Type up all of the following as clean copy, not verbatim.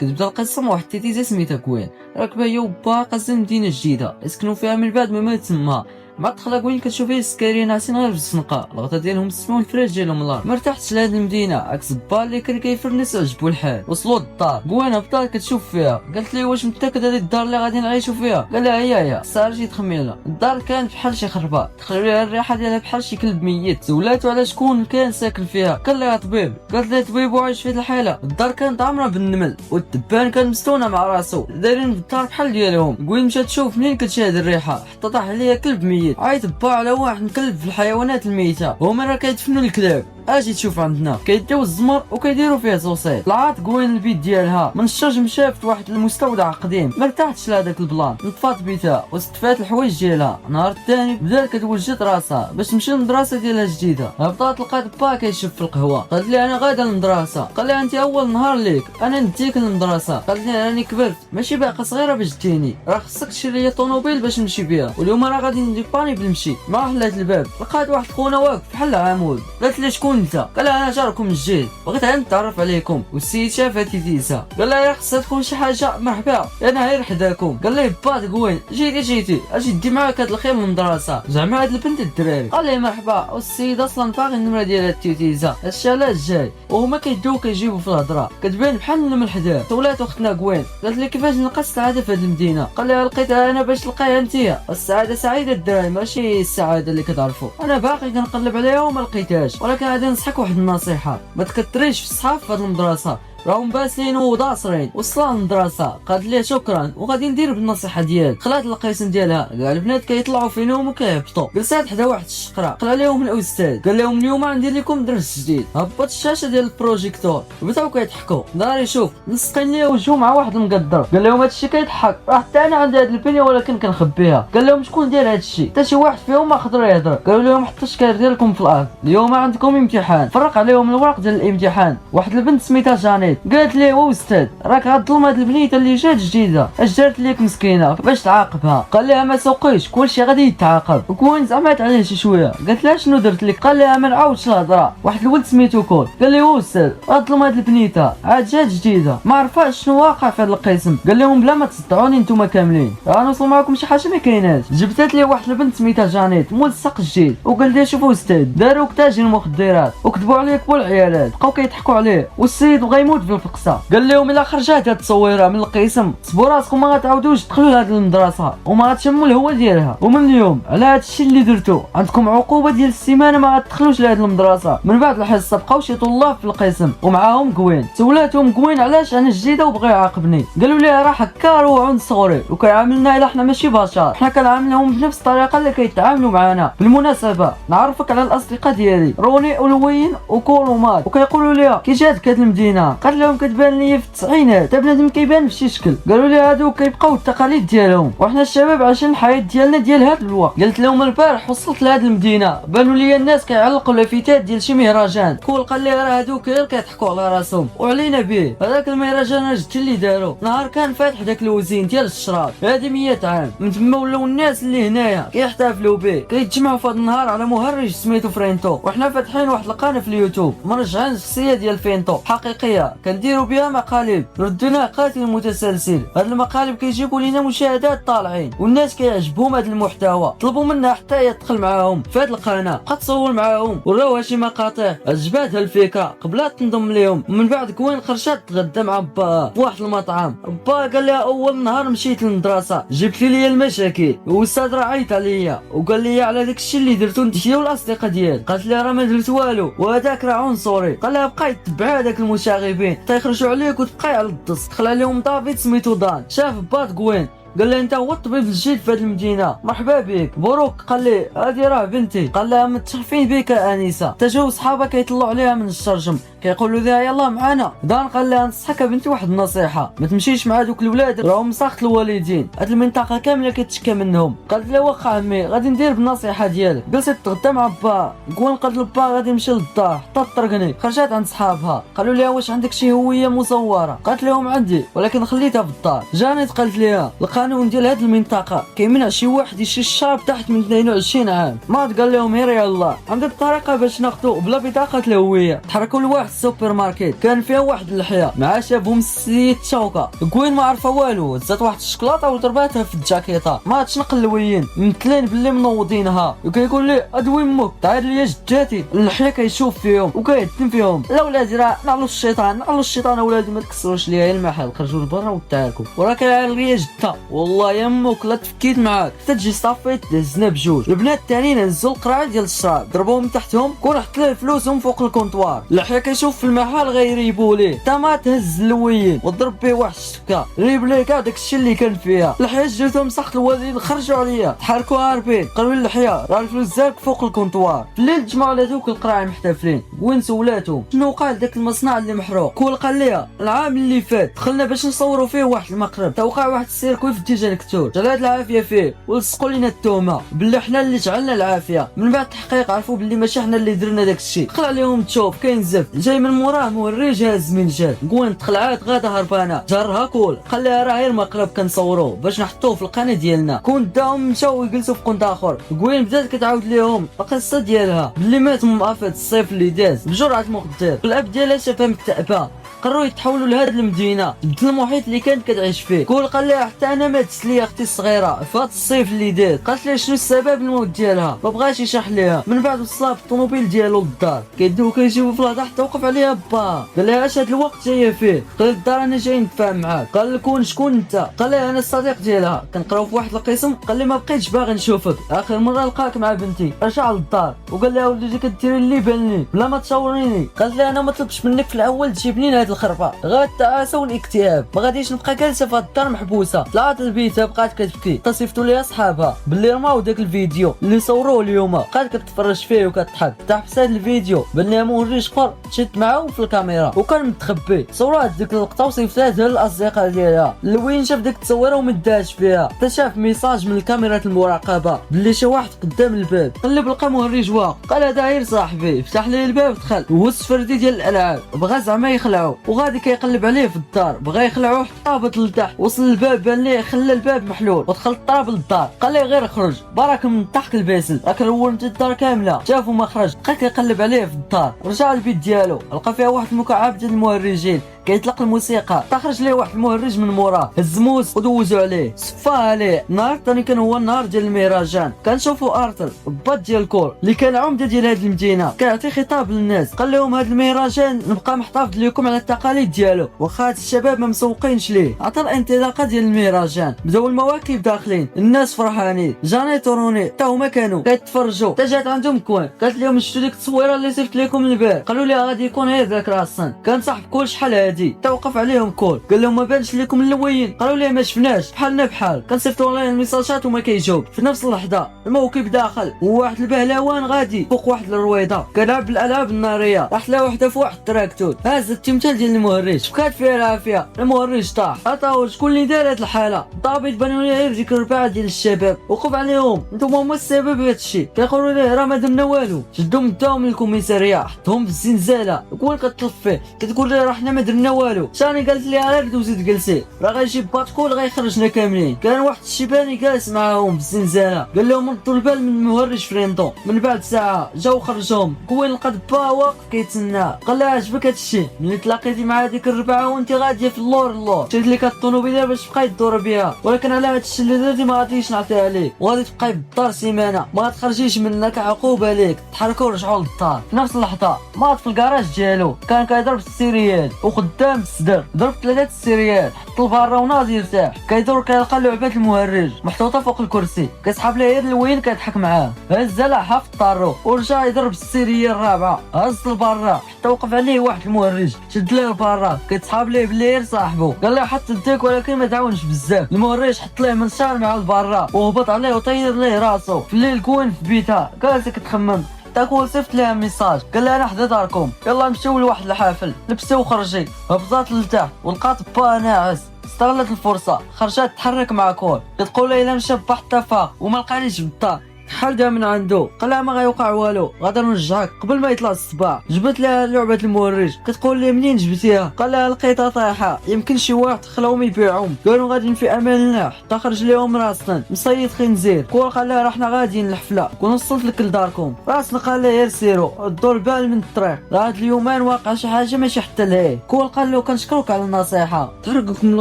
كتبدا القصه مع واحد التيتيزه سميتها كوين، راكبه هي وباها قاصدين مدينه جديده يسكنوا فيها من بعد ما تما. مع دخلها كوين كتشوف فيه السكاريين ناعسين غير في الزنقه، الغدا ديالهم السما والفراش ديالهم الارض. مرتاحتش لهاد المدينه عكس با اللي كان كيفرنس عجبو الحال. وصلوا للدار، كوين هبطات كتشوف فيها، قالت لي واش متاكد هذه الدار اللي غادي نعيشوا فيها؟ قال لها هي صار تخميله. الدار كانت بحال شي خربه، دخلوا ليها الريحه ديالها بحال شي كلب ميت. سولاتو على شكون كان ساكن فيها، قال لها طبيب. قالت لها طبيب وعايش في هذه الحاله؟ الدار كانت عامره بالنمل والدبان كان مستونه مع راسو، دايرين بالدار بحال ديالهم. كوين مشات تشوف منين كتجي هذه الريحه، حتى طاح عليها كلب ميت. عيط با على واحد مكلب في الحيوانات الميته، هما راه كيدفنوا الكلاب. اجي تشوف عندنا كيديو الزمر وكيديروا فيه توصيل. طلعت كوين البيت ديالها من الشرج، مشات في واحد المستودع قديم، مرتاحتش لهداك البلان. نطفات بيتها واستفات الحوايج ديالها. النهار الثاني بدات كتوجد راسها باش تمشي للمدرسه ديالها الجديده. هبطات لقات با كيشرب في القهوه، قالت لي انا غادا للمدرسه. قال لها انت اول نهار ليك انا نديك للمدرسه. قالت لي راني كبرت ماشي باقا صغيره باش تجيني، راه خصك تشري لي طوموبيل باش نمشي بها، واليوم راه غادي نديباني بالمشي. ما حلات الباب لقات واحد خونا واقف بحال العمود. قالت لي شكون انت؟ قال لها انا جاركم الجيل، بغيت غير نتعرف عليكم. والسيد شافها تيتيزا، قال لها راه خصها تكون شي حاجه مرحبا انا غير حداكم. قال لي با كوين جيتي اجي دي معاك هاد الخير من المدرسه، زعما هاد البنت الدراري. قال لي مرحبا، والسيد اصلا باغي النمره ديال التيتيزا، هادشي علاش جاي. وهما كيدوو كيجيبوا في الهضره، كتبان بحال النمل حداه. سولات اختنا كوين، قالت لي كيفاش نلقى السعاده في هاد المدينه؟ قال لها لقيتها انا باش تلقاها انت. السعاده سعيده الدراري ماشي السعاده اللي كتعرفوا. انا باقي كنقلب عليها وما لقيتهاش، ولكن غادي ننصحك واحد النصيحه، ما تكثريش في الصحاب في هاد المدرسه، راهم باسلين وداصرين. وصلنا للمدرسه قالت لي شكرا وغادي ندير بالنصيحه ديالك. خلات القسم ديالها، كاع البنات كيطلعوا فينهم وكيهبطوا. جلسات حدا واحد الشقره، قرا لهم الاستاذ، قال لهم اليوم غندير لكم درس جديد. هبط الشاشه ديال البروجيكتور وبداو كيضحكوا. داري شوف نسقين ليه وجهو مع واحد المقدر، قال لهم هادشي كيضحك، راه حتى انا عندي هاد البنيه ولكن كنخبيها. قال لهم شكون داير هادشي؟ حتى شي واحد فيهم ما خضر يهضر. قالوا لهم حتى الشكاير ديالكم في الارض، اليوم عندكم امتحان. فرق عليهم الورق ديال الامتحان. واحد البنت سميتها جانيت قالت ليه وا استاذ راك غتظلم هاد البنيته اللي جات جديده، اش دارت ليك مسكينه باش تعاقبها؟ قال لها ما سوقيش كلشي غادي يتعاقب. وكون زعمات عليه شي شويه، قالت لها شنو درت لك؟ قال لها ما نعاودش الهضره. واحد الولد سميتو كول قال لي وا استاذ غتظلم هاد البنيته عاد جات جديده، ما عرفاش شنو واقع في هاد القسم. قال لهم بلا ما تصدعوني نتوما كاملين غنوصل معكم شي حاجه ما كايناش. جبتات لي واحد البنت سميتها جانيت ملصق جديد وقال لها شوفوا استاذ داروا تاجر المخدرات وكتبوا عليه كل العيالات، بقاو كيضحكوا عليه والسيد بغا يموت في الفقصه. قال لهم الا خرجات هاد التصويره من القسم صبوا راسكم ما غتعاودوش تدخلوا لهاد المدرسه وما غتشموا الهواء ديالها، ومن اليوم على هاد الشيء اللي درتو عندكم عقوبه ديال السيمانه ما غتدخلوش لهاد المدرسه. من بعد الحصه بقاو شي طلاب في القسم ومعاهم كوين. سولاتهم كوين علاش انا جديده وبغى يعاقبني، قالوا ليه راه حكار وعند صغري وكيعاملنا الا حنا ماشي بشر، حنا كنعاملهم بنفس الطريقه اللي كيتعاملوا معنا. بالمناسبه نعرفك على الاصدقاء ديالي روني ولوين وكولومات، وكيقولوا لي كي جاتك هاد المدينه؟ قالت لهم كتبان لي في التسعينات حتى بنادم كيبان في شي شكل. قالوا لي هادو كيبقاو التقاليد ديالهم وحنا الشباب عايشين الحياه ديالنا ديال هاد الوقت. قالت لهم البارح وصلت لهاد المدينه بانوا لي الناس كيعلقوا لافتات ديال شي مهرجان. كول قال لي راه هادوك غير كيضحكوا على راسهم وعلينا به. هذاك المهرجان جبت اللي دارو نهار كان فاتح داك الوزين ديال الشراب هادي 100 عام. من تما ولاو الناس اللي هنايا كيحتفلوا به، كيتجمعوا في هاد النهار على مهرج سميتو فرينتو، وحنا فاتحين واحد القناه في اليوتيوب مرجعين الشخصيه ديال فينتو حقيقيه كنديروا بها مقالب ردنا قاتل متسلسل. هاد المقالب كيجيبوا لينا مشاهدات طالعين والناس كيعجبهم هاد المحتوى، طلبوا منا حتى يدخل معاهم في هاد القناه، بقى تصور معاهم وراوها شي مقاطع. عجباتها الفكره قبلات تنضم ليهم. ومن بعد كوين خرجت تغدى مع باها في واحد المطعم. با قال لها اول نهار مشيت للمدرسه جبت لي المشاكل والاستاذ راه عيط عليا وقال لي على داك الشيء اللي درتو انت والاصدقاء ديالك. قالت لي راه ما درت والو وهذاك راه عنصري. قال لها بقى يتبع هذاك المشاغبين تيخرجوا عليك وتبقاي على الدس. دخل عليهم دافيد سميتو دان، شاف بات كوين قال لها انت هو الطبيب الجديد في هذه المدينه، مرحبا بك. بروك قال لي هذه راه بنتي. قال لها متشرفين بك انسه. تجاو صحابها كيطلعوا عليها من الشرجم كيقولوا لها يلا معنا. دان قال لها نصحك بنتي واحد النصيحه، ما تمشيش مع دوك الولاد راهم مساخط الوالدين، هاد المنطقه كامله كتشكى منهم. قالت لها واخا عمي غادي ندير بالنصيحه ديالك. جلست تغدى مع با كون قالت لبا غادي نمشي للدار حتى طرقني. خرجت عند صحابها قالوا لها واش عندك شي هويه مزوره؟ قالت لهم عندي ولكن خليتها في الدار. جانيت قالت لها القانون ديال هاد المنطقه كيمنع شي واحد يشري الشراب تحت من 22 عام. ما قال لهم غير يلاه عندك الطريقه باش ناخذو بلا بطاقه الهويه. تحركوا لواحد السوبر ماركت كان فيها واحد اللحيه مع شافهم السيد شوكه كوين ما عرفه والو، زات واحد الشكلاطه وضرباتها في الجاكيطه. ما تشنق اللويين ممثلين باللي منوضينها وكيقول لي ادوي امك تعاد لي جداتي. اللحيه كيشوف فيهم وكيهتم فيهم. لا ولادي راه نعلو الشيطان نعلو الشيطان اولادي ما تكسروش ليا المحل خرجوا لبرا وتعاركوا وراه كيعير ليا جده والله يا امك لا تفكيت معاك حتى تجي صافيت دهزنا بجوج. البنات الثانيين هزوا القرعه ديال الشراب ضربوهم من تحتهم كون حط له فلوسهم فوق الكونطوار. اللحيه كيشوف في المحل غيريبوا ليه حتى ما تهز اللويين وضرب به واحد الشفكه ريب ليك هذاك الشيء اللي كان فيها. اللحيه جاتهم سخط الوالدين خرجوا عليا تحركوا هاربين قالوا اللحيه راه الفلوس ديالك فوق الكونطوار. في الليل تجمعوا على دوك القراع محتفلين وين سولاتهم شنو قال داك المصنع اللي محروق. كل قال ليها العام اللي فات دخلنا باش نصوروا فيه واحد المقرب توقع واحد السيركوي في اتجاه الكتور جلاد العافيه فيه ولصقوا لينا التهمه باللي حنا اللي جعلنا العافيه. من بعد التحقيق عرفوا باللي ماشي حنا اللي درنا داك الشيء. دخل عليهم تشوف كاين زفت جاي من موراه موري جاز من جاد قوين دخل عاد غادا هربانه جرها كول قال لها راه غير مقرب كنصوروه باش نحطوه في القناه ديالنا. كون داهم مشاو يجلسوا في قنت اخر قوين بدات كتعاود ليهم القصه ديالها باللي مات مقافات الصيف اللي داز بجرعه مخدر. الاب ديالها شافها مكتئبه قرروا يتحولوا لهاد المدينه بدل المحيط اللي كانت كتعيش فيه. كول قال لها حتى انا ماتت لي اختي الصغيره في هاد الصيف اللي داز. قالت لها شنو السبب الموت ديالها ما بغاش يشرح ليها. من بعد وصلها بالطوموبيل ديالو للدار كيدوو كيجيبوا في لحظه حتى وقف عليها با قال لها اش هاد الوقت جايه فيه. قالت الدار انا جاي نتفاهم معاك. قال لكون شكون انت؟ قال لها انا الصديق ديالها كنقراو في واحد القسم. قال لي ما بقيتش باغي نشوفك اخر مره لقاك مع بنتي رجع للدار وقال لها وليدي كديري اللي بان لي بلا ما تشاوريني. قالت لها انا ما طلبتش منك في الاول تجيبني لهاد الخربه غير التعاسه والاكتئاب ما غاديش نبقى جالسه في هاد الدار محبوسه. طلعت لبيتها بقات كتبكي تصيفطوا ليها صحابها باللي رماو داك الفيديو اللي صوروه اليوم بقات كتفرج فيه وكتضحك. تحبس هاد الفيديو بان موري شقر تشد معاهم في الكاميرا وكان متخبي. صورات ديك اللقطه وصيفطها للاصدقاء ديالها اللي شاف ديك التصويره وما داش فيها حتى شاف ميساج من الكاميرات المراقبه باللي شي واحد قدام الباب. قلب لقى موري جوا قال هذا غير صاحبي فتح ليه الباب دخل وهز فردي ديال الالعاب بغى زعما يخلعو وغادي كيقلب عليه في الدار بغى يخلعوه طابط لتحت وصل الباب بان ليه خلى الباب محلول ودخل الطراب للدار. قال ليه غير خرج برك من الضحك الباسل راك رولت الدار كامله شافو ما خرج. بقى كيقلب عليه في الدار رجع للبيت ديالو لقى فيها واحد المكعب ديال المهرجين كيطلق الموسيقى. تخرج ليه واحد المهرج من موراه هز موس ودوزو عليه صفاه عليه. النهار الثاني كان هو النهار ديال المهرجان. كنشوفوا ارثر البات ديال كول اللي كان عمده ديال هذه المدينه كيعطي خطاب للناس. قال لهم هذا المهرجان نبقى محتفظ لكم على التقاليد ديالو واخا هاد الشباب ما مسوقينش ليه. عطى الانطلاقه ديال المهرجان بداو المواكب داخلين الناس فرحانين. جاني توروني حتى هما كانوا كيتفرجوا حتى جات عندهم كوين قالت لهم شفتوا ديك التصويره اللي صيفط لكم البارح؟ قالوا لها غادي يكون غير ذاك راسن كان صاحب كل شحال هادي. توقف عليهم كول قال لهم ما بانش لكم اللوين؟ قالوا ليه ما شفناش بحالنا بحال كنصيفطوا ليه الميساجات وما كيجاوب. في نفس اللحظه الموكب داخل وواحد البهلوان غادي فوق واحد الرويضه كيلعب بالالعاب الناريه راحت له وحده في واحد التراكتور هاز التمثال ديال المهرج بكات فيها العافيه. المهرج طاح عطاو شكون اللي دار هاد الحاله. الضابط بانوا ليه غير ديك الربعه ديال الشباب وقف عليهم انتم هما السبب هاد الشيء. كيقولوا ليه راه ما درنا والو. شدهم داهم للكوميساريه حطهم في الزنزانه وكون كتطلب فيه كتقول ليه راه حنا ما درنا والو. ثاني قالت لي غير دوزي تجلسي راه غيجيب باتكول غيخرجنا كاملين. كان واحد الشيباني جالس معاهم في الزنزانه قال لهم ردوا البال من المهرج فريندو. من بعد ساعه جاو خرجهم كوين لقى با واقف كيتسنى. قال لها عجبك هادشي ملي تلاقيتي مع هذيك الربعه وانت غاديه في اللور شريت لك الطوموبيله باش تبقاي تدور بها ولكن على هادشي اللي درتي ما غاديش نعطيها ليك وغادي تبقاي بالدار سيمانه ما تخرجيش منك عقوبه ليك. تحركوا ورجعوا للدار. في نفس اللحظه مات في الكراج ديالو كان كيضرب السيريال وقدام الصدر ضرب 3 السيريال حط لبرا وناضي يرتاح كيدور كيلقى لعبه المهرج محطوطه فوق الكرسي كيسحب ليه يد الوين كيضحك معاه. هز لها في الطارو ورجع يضرب السيريال الرابعه هز لبرا حتى وقف عليه واحد المهرج شد ليه لبرا كيتسحب ليه بلير صاحبه قال له حط يديك ولكن ما تعاونش بزاف. المهرج حط ليه منشار مع لبرا وهبط عليه وطير ليه راسو. في الليل كوين في بيتها جالسه كتخمم تاكل صيفط لها ميساج قال لها انا حدا داركم يلا نمشيو لواحد الحافل لبسي وخرجي. هبطات لتحت ولقات با ناعس استغلت الفرصه خرجت تحرك مع كول كتقول لها الا مشى با حتى فاق وما لقانيش بالدار كحل جا من عنده قال لها ما غيوقع والو، غادي نرجعك قبل ما يطلع الصباح. جبت لها لعبه المهرج، كتقول لي منين جبتيها؟ قال لها لقيتها طايحه، يمكن شي واحد خلاهم يبيعهم، قالوا غاديين في امان الله، حتى خرج لهم راسنا مصيد خنزير. كون قال لها رحنا غاديين الحفله، كون وصلت لك لداركم. راسنا قال لها غير سيروا دور البال من الطريق، هاد اليومين واقع شي حاجه ماشي حتى لهي. كون قال له كنشكرك على النصيحه. تحركوا من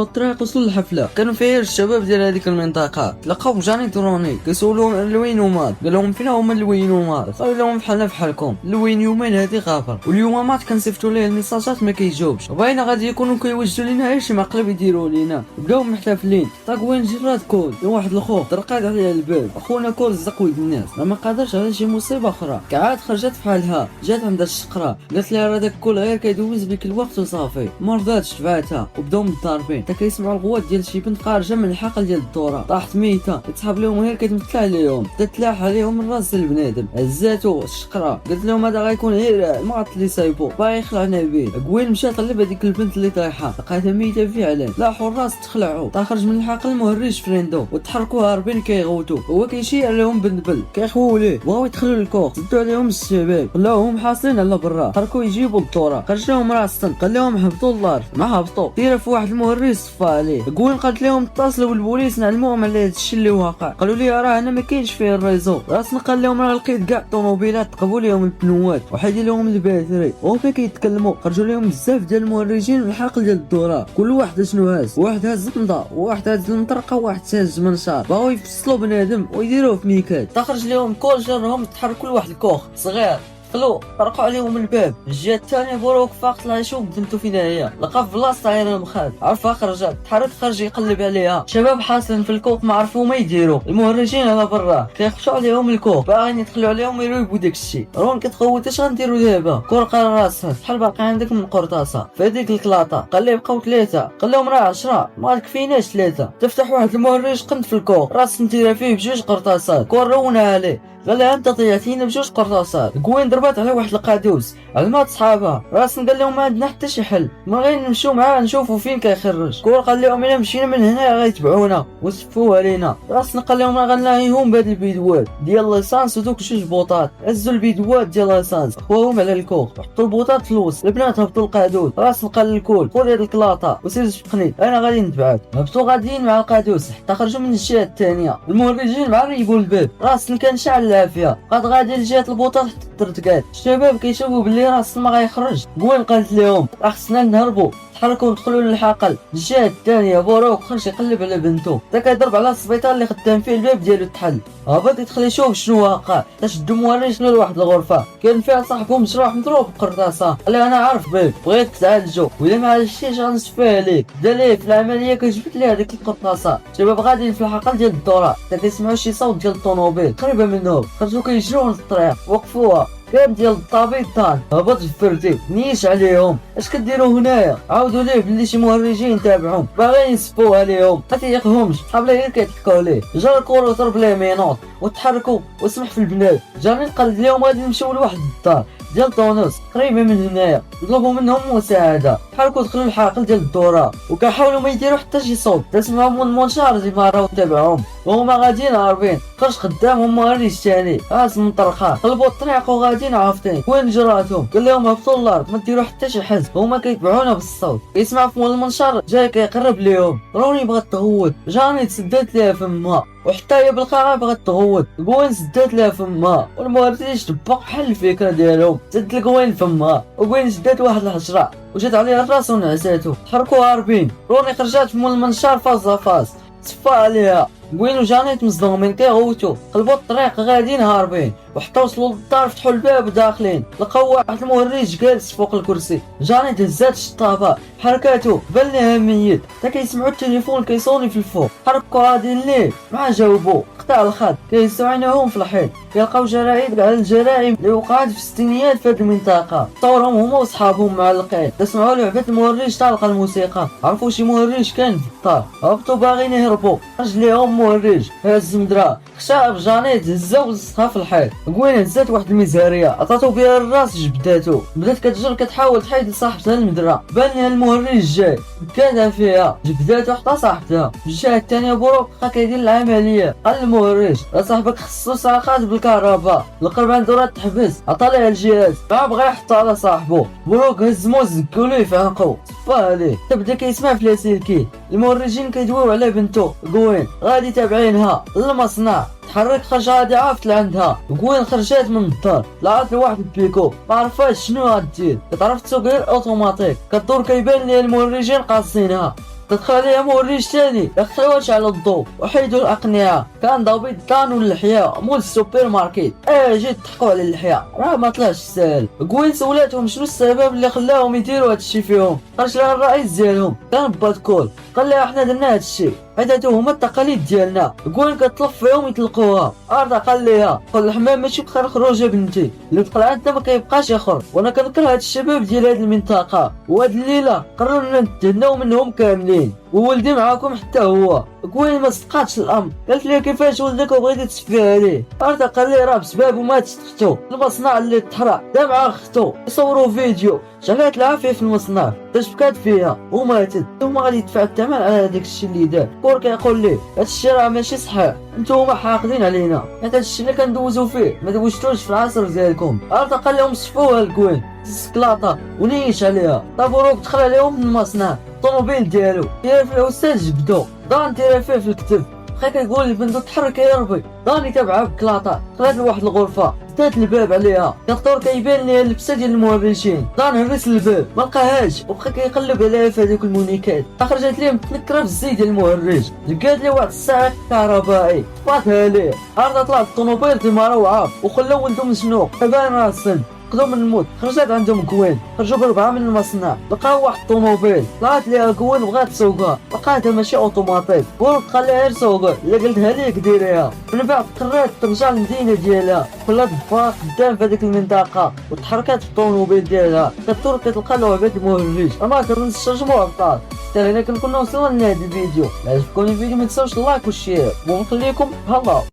الطريق وصلوا للحفله، كانوا فيها الشباب ديال هذيك المنطقه، تلاقاو بجاني تروني كيسولوهم لوين هما، قال لهم فين هما الوينومات؟ قالوا لهم بحالنا بحالكم، الوين يومين هادي غابر، واليومات كنصيفطوا ليه الميساجات ما كيجاوبش، وباينه غادي يكونوا كيوجدوا لينا غير شي مقلب يديروا لينا. بداو محتفلين، طاق وين جرات كول واحد الخوف درقات على الباب، اخونا كول زق ولد الناس ما قادرش على شي مصيبه اخرى. كعاد خرجت بحالها، جات عندها الشقره، قالت لها راه داك كول غير كيدوز بك الوقت وصافي. ما رضاتش تبعتها وبداو متضاربين، حتى كيسمعوا الغوات ديال شي بنت خارجه من الحقل ديال الدوره، طاحت ميته، كتسحب لهم غير كتمثل عليهم، بدات تلاح عليهم من راس البنادم، هزاتو الشقره، قالت لهم هذا غيكون غير المغط اللي صايبو باغي يخلعنا به. قوين مشى طلب هذيك البنت اللي طايحه، لقاتها ميته فعلا، لاحوا الراس تخلعوا، خرج من الحقل المهرج فريندو وتحركوا هاربين كيغوتوا، هو كيشير عليهم بندبل كيخووا ليه، بغاو يدخلوا للكوخ، زدوا عليهم الشباب خلاوهم حاصلين على برا، تركوا يجيبوا الدوره، خرج لهم راسن، قال لهم هبطوا للارض، ما هبطوا، دير في واحد المهرج صفى عليه. قوين قالت لهم اتصلوا بالبوليس نعلموهم على هذا الشيء اللي واقع، قالوا لي راه انا ما كاينش فيه الريزو. راسن قال لهم راه لقيت كاع الطوموبيلات تقبوا لهم البنوات وحيدوا لهم الباتري، وهما كيتكلموا خرجوا لهم بزاف ديال المهرجين من الحقل ديال الدوره، كل واحد شنو هاز، واحد هاز النضا، وواحد هاز المطرقه، وواحد هاز منشار، بغاو يفصلوا بنادم ويديروه في ميكات. تخرج لهم كل جرهم تحركوا لواحد الكوخ صغير، دخلوا طرقوا عليهم الباب. الجهه الثانيه بوروك فاقت لها شوف بنتو فين هي، لقى في بلاصه غير المخاد، عرفها خرجت، تحرك خرج يقلب عليها. شباب حاصلين في الكوخ ما عرفوا ما يديروا، المهرجين على برا كيخشوا عليهم الكوخ، باغيين يدخلوا عليهم يرويبوا داكشي. رون كتخوت اش غنديروا دابا؟ كور قال راسها شحال باقي عندك من قرطاسه في هذيك الكلاطه؟ قال لي بقاو 3، قال لهم راه 10 ما كفيناش 3. تفتح واحد المهرج قند في الكوخ، راس نديرها فيه بجوج قرطاسات، كور رونها عليه، قال لها انت ضيعتينا بجوج قرطاسات. قوين ضربات على واحد القادوس علمات صحابها، راسن قال لهم ما عندنا حتى شي حل، ما غير نمشيو معاه نشوفوا فين كيخرج. كور قال لهم الا مشينا من هنا غيتبعونا وسفوا علينا. راسن قال لهم راه غنلاهيهم بهاد البيدوات ديال ليسانس ودوك جوج بوطات، هزوا البيدوات ديال ليسانس خواهم على الكوخ، حطوا البوطات في الوسط، البنات هبطوا القادوس. راسن قال للكل خذ هاد الكلاطه وسير سبقني انا غادي نتبعك. هبطوا غاديين مع القادوس حتى خرجوا من الجهه الثانيه، المهرجين مع ريبوا الباب. راسن كان شعل العافيه، قاد غادي لجهه البوطات حتى الترتكات. الشباب كيشوفوا بلي راسن ما غيخرج. قوين قالت لهم راه خصنا نهربوا، تحركوا ودخلوا للحقل. الجهه الثانيه بوروك خرج يقلب على بنتو، تا كيضرب على السبيطار اللي خدام فيه الباب ديالو تحل، هبط يدخل يشوف شنو واقع. شدوا موريش لواحد الغرفه كان فيها صاحبو مجروح مضروب بقرطاسه، قال انا عارف بيك بغيت تعالجو ولا ما عالجتيش غنشفيه عليك. دا ليه في العمليه كجبت ليه هذيك القرطاسه. شباب غاديين في الحقل ديال الدوره، تا كيسمعوا شي صوت ديال الطوموبيل قريبه منهم، خرجوا كيجروا للطريق وقفوها. كان ديال الطبيب طان هبط جفرتي نيش عليهم، اش كديروا هنايا؟ عاودوا ليه بلي شي مهرجين تابعهم باغيين يسبوا عليهم، ما تيقهمش صحاب ليه غير كيضحكوا عليه. جا الكور ضرب ليه مينوط وتحركوا وسمح في البنات. جاني قال لهم غادي نمشيو لواحد الدار ديال طونوس قريبه من هنايا، طلبوا منهم مساعده. حركوا دخلوا الحقل ديال الدوره وكيحاولوا ما يديروا حتى شي صوت، تسمعوا من المنشار ديما راهو تابعهم وهما غاديين هاربين. خرج قدامهم مهرج ثاني راس مطرقه، قلبوا الطريق وغاديين عافطين. وين جراتهم؟ قال لهم هبطوا للارض ما ديروا حتى شي حس، هما كيتبعونا بالصوت. يسمع فم المنشار جاي كيقرب ليهم، روني بغات تغوت، جاني تسدات ليها فمها وحتى هي بالقاعه بغات تغوت. قوين سدات لها فمها والمهرج تبق بحال الفكره ديالهم، سد القوين فمها وقوين سدات واحد الحجره وجات عليها الراس ونعساتو. تحركوا هاربين، روني خرجات من المنشار فاز صفى عليها. قوين وجانيت مصدومين كيغوتو، قلبوا الطريق غاديين هاربين وحتى وصلوا للدار فتحوا الباب وداخلين. لقاو واحد المهرج جالس فوق الكرسي. جانيت هزات الشطابه حركاتو بان ليها ميت، تا كيسمعوا التليفون كيصوني في الفوق. حركوا غاديين ليه ما جاوبوا، قطع الخط كيهزوا عينيهم في الحيط. كيلقاو جرائد على الجرائم اللي وقعت في الستينيات في هذه المنطقه، صورهم هما وصحابهم معلقين. تسمعوا لعبه المهرج طالقه الموسيقى، عرفوا شي مهرج كان في الدار، هبطوا باغيين يهربوا. خرج ليهم مهرج هز مدرا خشاب جانيت هزا ولصقها في الحيط. قوين هزات واحد المزهريه عطاتو بها الراس جبداتو، بدات كتجر كتحاول تحيد لصاحبتها المدرة، بان لها المهرج جاي كادها فيها جبداتو حتى صاحبتها. في الجهه الثانيه بروك بقى كيدير العمليه، قال المهرج راه صاحبك خصو صاخات بالكهرباء، القرب عنده راه تحبس، عطا ليه الجهاز ما بغا يحطها على صاحبو. بروك هز موز زكولو يفعنقو صفا عليه، تبدا كيسمع في لاسلكي. المهرجين كيدويو على بنتو قوين غادي تابعينها للمصنع، تحرك خرج غادي عافت لعندها. قوين خرجات من الدار طلعت لواحد البيكو ما عرفاش شنو غادير، كتعرف تسوق غير اوتوماتيك، كدور كيبان ليها المهرجين قاصينها. تدخل عليها مهرج ثاني دخلوهاش على الضوء وحيدوا الاقنعه، كان ضابط دانو اللحيه مول السوبر ماركت. جيت ضحكوا على اللحيه راه ما طلعش ساهل. قوين سولاتهم شنو السبب اللي خلاهم يديروا هادشي فيهم، خرج لها الرئيس ديالهم كان باتكول، قال لها احنا درنا هادشي حيت هادو هما التقاليد ديالنا. قوين كتطلب فيهم يطلقوها. ارضا قال ليها قول الحمام ماشي بخير خروجه بنتي، اللي دخل عندنا ما كيبقاش يخرج، وانا كنكره هاد الشباب ديال هاد المنطقه، وهاد الليله قررنا نتهناو منهم كاملين وولدي معاكم حتى هو. قوين ما صدقاتش الامر، قالت ليه كيفاش ولدك وبغيتي تسفي عليه. ارضا قال ليه راه بسبابو ماتت اختو، المصنع اللي تحرق دا مع اختو يصوروا فيديو شغلات العافيه في المصنع، تشبكات فيها وماتت، ثم غادي يدفع الثمن على هذاك الشيء اللي دار. كور كيقول ليه هادشي راه ماشي صحيح، نتوما حاقدين علينا، حيت هادشي اللي كندوزو فيه ما دوزتوش في العصر ديالكم. ارضا قال لهم صفوها لكوين سكلاطه ونيش عليها. طابوروك دخل عليهم من المصنع الطوموبيل ديالو داير في الاستاذ جبدو، دان تيرا فيه في الكتف، بقا كيقول لبنتو تحرك يا ربي. داني تابعها بكلاطه، دخلت لواحد الغرفه دات الباب عليها، كدور كيبان ليها اللبسه ديال المهرجين. دان هرس الباب ما لقاهاش وبقى كيقلب عليها في هذوك المونيكات، خرجت ليه متنكره في الزيت ديال المهرج، لقات ليه واحد الساعه كهربائي طفاتها ليه. عرضت طلعت الطوموبيل ديما روعه وخلاو ولدو مزنوق كبان راسن قدو من الموت. خرجت عندهم كوين، خرجوا بربعه من المصنع، لقاو واحد الطوموبيل طلعت ليها كوين بغات تسوقها، لقاتها ماشي اوتوماتيك، بورك قال لها غير سوقها، الا قلتها ليك ديريها. من بعد قررت ترجع للمدينه ديالها، خلات باق قدام في هذيك المنطقه وتحركت بالطوموبيل ديالها، كدور كتلقى لعبه المهرج ما كننساش مجموع الطاط. حتى هنا كنكون وصلنا لنهاية الفيديو. عجبكم الفيديو ما تنساوش اللايك والشير ونخليكم هلا.